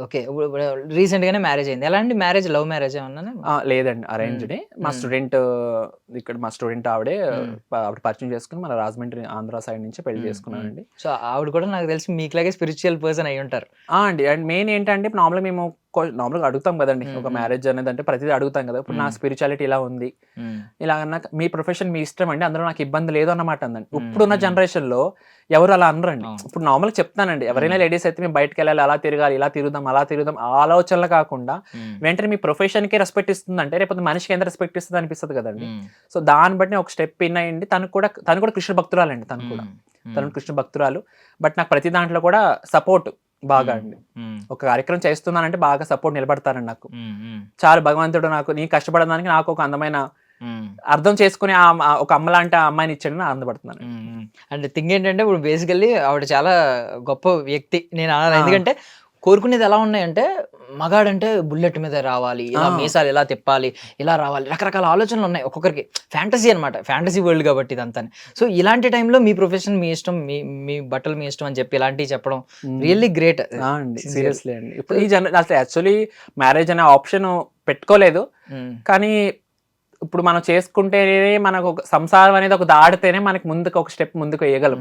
Okay. ఇప్పుడు recent గానే marriage అయింది. ఎలా అండి మ్యారేజ్? Love marriage ఏమన్నానా? లేదండి, అరేంజ్డే. మా స్టూడెంట్ ఇక్కడ మా స్టూడెంట్ ఆవిడే ఆవిడ పరిచయం చేసుకుని మన రాజమండ్రి ఆంధ్ర సైడ్ నుంచి పెళ్లి చేసుకున్నానండి. సో ఆవిడ కూడా నాకు తెలిసి మీకులాగే స్పిరిచువల్ పర్సన్ అయి ఉంటారు. అండి. అండ్ మెయిన్ ఏంటంటే నార్మల్గా మేము నార్మల్గా అడుగుతాం కదండి, ఒక మ్యారేజ్ అనేది అంటే ప్రతిదీ అడుగుతాం కదా. ఇప్పుడు నా స్పిరిచువాలిటీ ఇలా ఉంది, ఇలా అన్నాక మీ ప్రొఫెషన్ మీ ఇష్టం అండి, అందులో నాకు ఇబ్బంది లేదు అన్నమాట అందండి. ఇప్పుడున్న జనరేషన్ లో ఎవరు అలా అనరండి. ఇప్పుడు నార్మల్గా చెప్తానండి, ఎవరైనా లేడీస్ అయితే మేము బయటకు వెళ్ళాలి, అలా తిరగాలి, ఇలా తిరుగుదాం, అలా తిరుగుదాం ఆలోచనలు కాకుండా వెంటనే మీ ప్రొఫెషన్ కి రెస్పెక్ట్ ఇస్తుందంటే రేపు మనిషికి ఎంత రెస్పెక్ట్ ఇస్తుంది అనిపిస్తుంది కదండి. సో దాన్ని బట్టి ఒక స్టెప్ ఇన్ అయ్యింది. తను కూడా కృష్ణ భక్తురాలండి. తను కృష్ణ భక్తురాలు. బట్ నాకు ప్రతి దాంట్లో కూడా సపోర్ట్ బాగా అండి. ఒక కార్యక్రమం చేస్తున్నానంటే బాగా సపోర్ట్ నిలబడతారండి నాకు. చాలా భగవంతుడు నాకు నీ కష్టపడడానికి నాకు ఒక అందమైన అర్థం చేసుకుని ఒక అమ్మ లాంటి అమ్మాయిని ఇచ్చాడని ఆనందపడుతున్నాను. అంటే థింగ్ ఏంటంటే ఇప్పుడు బేసికల్లీ ఆవిడ చాలా గొప్ప వ్యక్తి నేను అనాలి. ఎందుకంటే కోరుకునేది ఎలా ఉన్నాయంటే మగాడంటే బుల్లెట్ మీద రావాలి, ఇలా మీసాలు ఇలా తిప్పాలి, ఇలా రావాలి, రకరకాల ఆలోచనలు ఉన్నాయి ఒక్కొక్కరికి. ఫ్యాంటసీ అనమాట, ఫ్యాంటసీ వరల్డ్ కాబట్టి ఇదంతా. సో ఇలాంటి టైంలో మీ ప్రొఫెషన్ మీ ఇష్టం, మీ బట్టలు మీ ఇష్టం అని చెప్పి ఇలాంటివి చెప్పడం రియల్లీ గ్రేట్ అండి. సీరియస్లీ అండి. ఇప్పుడు ఈ అసలు యాక్చువల్లీ మ్యారేజ్ అనే ఆప్షన్ పెట్టుకోలేదు, కానీ ఇప్పుడు మనం చేసుకుంటేనే మనకు ఒక సంసారం అనేది ఒక దాడితేనే మనకి ముందుకు ఒక స్టెప్ ముందుకు వేయగలం.